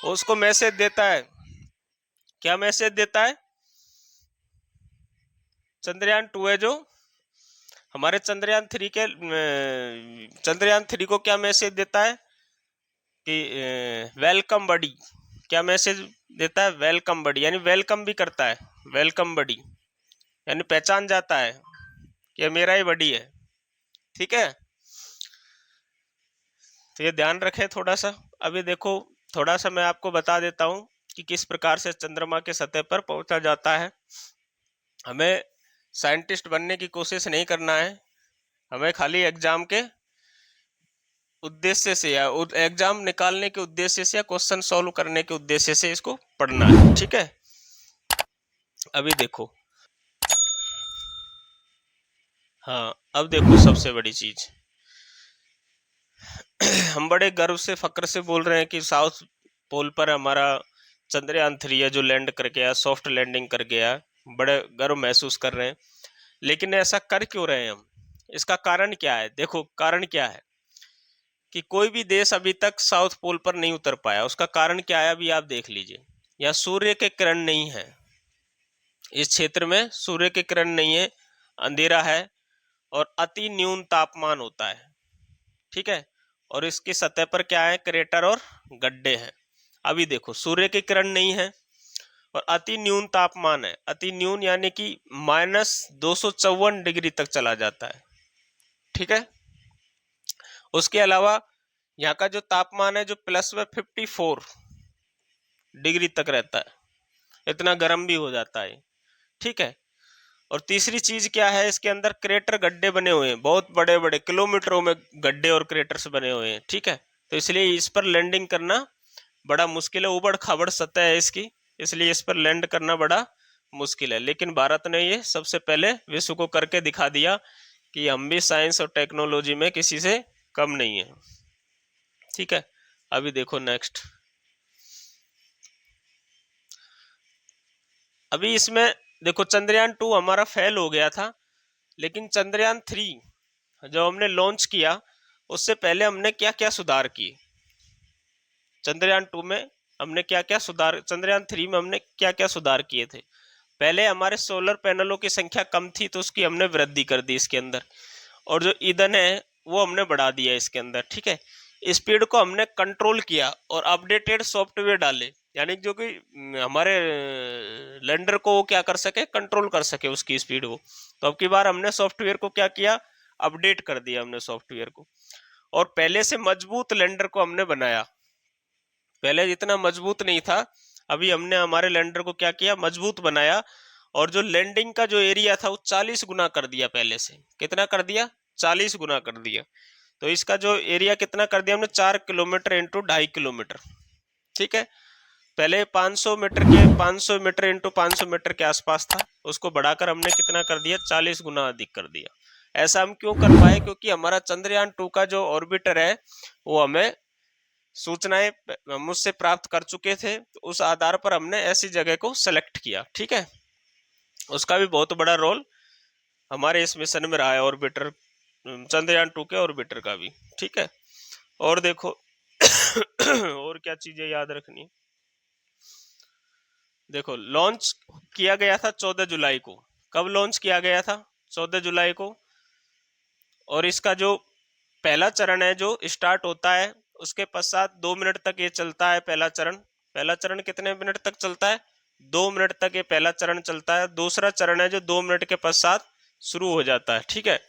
उसको मैसेज देता है। क्या मैसेज देता है, चंद्रयान-2 है जो हमारे चंद्रयान-3 को क्या मैसेज देता है कि वेलकम बडी। क्या मैसेज देता है, वेलकम बडी, यानी वेलकम भी करता है। वेलकम बडी यानी पहचान जाता है कि मेरा ही बडी है। ठीक है, तो ये ध्यान रखें थोड़ा सा। अभी देखो थोड़ा सा मैं आपको बता देता हूँ कि किस प्रकार से चंद्रमा के सतह पर पहुंचा जाता है। हमें साइंटिस्ट बनने की कोशिश नहीं करना है, हमें खाली एग्जाम के उद्देश्य से या एग्जाम निकालने के उद्देश्य से या क्वेश्चन सॉल्व करने के उद्देश्य से इसको पढ़ना है। ठीक है, अभी देखो, हाँ अब देखो सबसे बड़ी चीज हम बड़े गर्व से फक्र से बोल रहे हैं कि साउथ पोल पर हमारा चंद्रयान-3 है जो लैंड कर गया, सॉफ्ट लैंडिंग कर गया, बड़े गर्व महसूस कर रहे हैं। लेकिन ऐसा कर क्यों रहे हैं हम, इसका कारण क्या है। देखो कारण क्या है कि कोई भी देश अभी तक साउथ पोल पर नहीं उतर पाया। उसका कारण क्या है, अभी आप देख लीजिए। यहाँ सूर्य के किरण नहीं है, इस क्षेत्र में सूर्य के किरण नहीं है, अंधेरा है और अति न्यून तापमान होता है। ठीक है, और इसकी सतह पर क्या है, क्रेटर और गड्ढे हैं। अभी देखो सूर्य की किरण नहीं है और अति न्यून तापमान है। अति न्यून यानी कि -254 डिग्री तक चला जाता है। ठीक है, उसके अलावा यहाँ का जो तापमान है जो +54 डिग्री तक रहता है, इतना गर्म भी हो जाता है। ठीक है, और तीसरी चीज क्या है, इसके अंदर क्रेटर गड्ढे बने हुए हैं, बहुत बड़े बड़े किलोमीटरों में गड्ढे और क्रेटर्स बने हुए हैं, ठीक है। तो इसलिए इस पर लैंडिंग करना बड़ा मुश्किल है, उबड़ खाबड़ सतह है इसकी, इसलिए इस पर लैंड करना बड़ा मुश्किल है। लेकिन भारत ने ये सबसे पहले विश्व को करके दिखा दिया कि हम भी साइंस और टेक्नोलॉजी में किसी से कम नहीं है, ठीक है। अभी देखो नेक्स्ट, अभी इसमें देखो चंद्रयान 2 हमारा फेल हो गया था, लेकिन चंद्रयान 3 जब हमने लॉन्च किया उससे पहले हमने क्या क्या सुधार किए। चंद्रयान 2 में हमने क्या क्या सुधार, चंद्रयान 3 में हमने क्या क्या सुधार किए थे। पहले हमारे सोलर पैनलों की संख्या कम थी तो उसकी हमने वृद्धि कर दी इसके अंदर, और जो ईंधन है वो हमने बढ़ा दिया इसके अंदर, ठीक है। स्पीड को हमने कंट्रोल किया और अपडेटेड सॉफ्टवेयर डाले, यानी जो कि हमारे लैंडर को वो क्या कर सके, कंट्रोल कर सके उसकी स्पीड को। तो अब की बार हमने सॉफ्टवेयर को क्या किया, अपडेट कर दिया हमने सॉफ्टवेयर को, और पहले से मजबूत लैंडर को हमने बनाया। पहले जितना मजबूत नहीं था, अभी हमने हमारे लैंडर को क्या किया, मजबूत बनाया, और जो लैंडिंग का जो एरिया था वो 40 गुना कर दिया पहले से। कितना कर दिया, 40 गुना कर दिया। तो इसका जो एरिया कितना कर दिया हमने, 4 किलोमीटर इंटू 2.5 किलोमीटर, ठीक है। पहले 500 मीटर के 500 मीटर इंटू 500 मीटर के आसपास था, उसको बढ़ाकर हमने कितना कर दिया, 40 गुना अधिक कर दिया। ऐसा हम क्यों कर पाए, क्योंकि हमारा चंद्रयान 2 का जो ऑर्बिटर है वो हमें सूचनाएं मुझसे प्राप्त कर चुके थे, तो उस आधार पर हमने ऐसी जगह को सेलेक्ट किया, ठीक है। उसका भी बहुत बड़ा रोल हमारे इस मिशन में रहा है, ऑर्बिटर, चंद्रयान 2 के ऑर्बिटर का भी, ठीक है। और देखो और क्या चीजें याद रखनी, देखो लॉन्च किया गया था 14 जुलाई को। कब लॉन्च किया गया था, 14 जुलाई को। और इसका जो पहला चरण है जो स्टार्ट होता है, उसके पश्चात 2 मिनट तक ये चलता है पहला चरण। पहला चरण कितने मिनट तक चलता है, 2 मिनट तक ये पहला चरण चलता है। दूसरा चरण है जो 2 मिनट के पश्चात शुरू हो जाता है, ठीक है।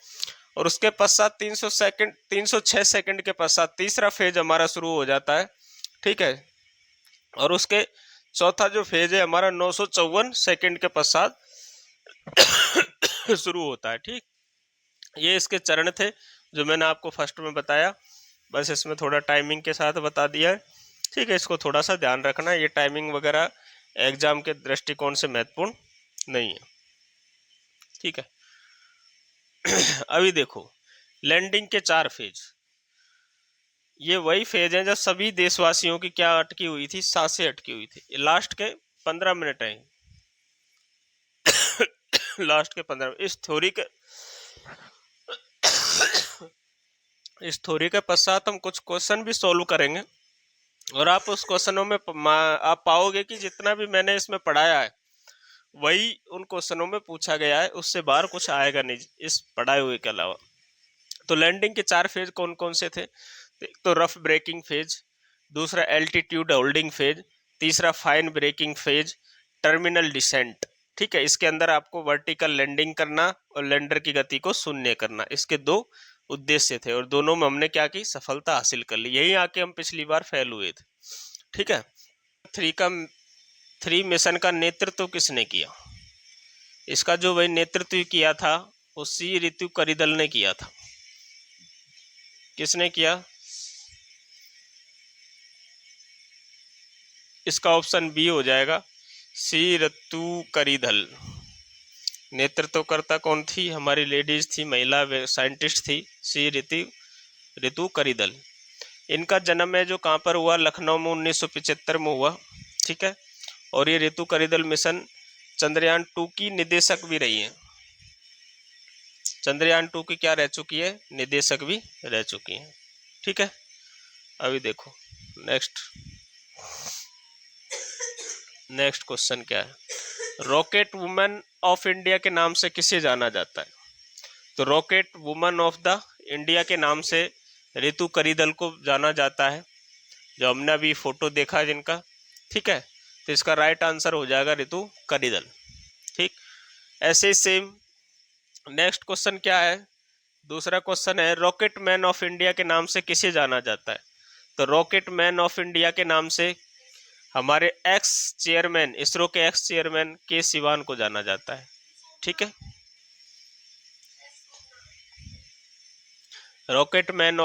और उसके पश्चात 306 सेकंड के पश्चात तीसरा फेज हमारा शुरू हो जाता है, ठीक है। और उसके चौथा जो फेज है हमारा 954 सेकंड के पश्चात शुरू होता है, ठीक। ये इसके चरण थे जो मैंने आपको फर्स्ट में बताया, बस इसमें थोड़ा टाइमिंग के साथ बता दिया है, ठीक है। इसको थोड़ा सा ध्यान रखना, ये टाइमिंग वगैरह एग्जाम के दृष्टिकोण से महत्वपूर्ण नहीं है, ठीक है। अभी देखो लैंडिंग के 4 फेज, ये वही फेज है जब सभी देशवासियों की क्या अटकी हुई थी, सांसें अटकी हुई थी। लास्ट के 15 मिनट है लास्ट के 15, इस थ्योरी के पश्चात हम कुछ क्वेश्चन भी सॉल्व करेंगे, और आप उस क्वेश्चनों में आप पाओगे कि जितना भी मैंने इसमें पढ़ाया है वही उन क्वेश्चनों में पूछा गया है, उससे बाहर कुछ आएगा नहीं इस पढ़ाए हुए के अलावा। तो लैंडिंग के 4 फेज कौन कौन से थे, एक तो रफ ब्रेकिंग फेज, दूसरा एल्टीट्यूड होल्डिंग फेज, तीसरा fine braking phase, terminal descent, ठीक है। इसके अंदर आपको वर्टिकल लैंडिंग करना और लैंडर की गति को शून्य करना, इसके 2 उद्देश्य थे, और दोनों में हमने क्या की, सफलता हासिल कर ली। यही आके हम पिछली बार फेल हुए थे, ठीक है। 3 मिशन का नेतृत्व किसने किया, इसका जो वही नेतृत्व किया था वो सी ऋतु करिदल ने किया था। किसने किया, इसका ऑप्शन बी हो जाएगा, सी ऋतु करिदल। नेतृत्वकर्ता कौन थी, हमारी लेडीज थी, महिला साइंटिस्ट थी, सी ऋतु करिदल। इनका जन्म है जो कहाँ पर हुआ, लखनऊ में 1975 में हुआ, ठीक है। और ये ऋतु करिदल मिशन चंद्रयान 2 की निदेशक भी रही है। चंद्रयान 2 की क्या रह चुकी है, निदेशक भी रह चुकी है, ठीक है। अभी देखो नेक्स्ट क्वेश्चन क्या है, रॉकेट वुमन ऑफ इंडिया के नाम से किसे जाना जाता है। तो rocket woman of the India के नाम से ऋतु करिदल को जाना जाता है, जो हमने अभी फोटो देखा जिनका, ठीक है। तो इसका राइट आंसर हो जाएगा ऋतु करिदल, ठीक। ऐसे ही सेम नेक्स्ट क्वेश्चन क्या है, दूसरा क्वेश्चन है रॉकेट मैन ऑफ इंडिया के नाम से किसे जाना जाता है। तो रॉकेट मैन ऑफ इंडिया के नाम से हमारे एक्स चेयरमैन, इसरो के एक्स चेयरमैन के सिवान को जाना जाता है, ठीक है। Rocket man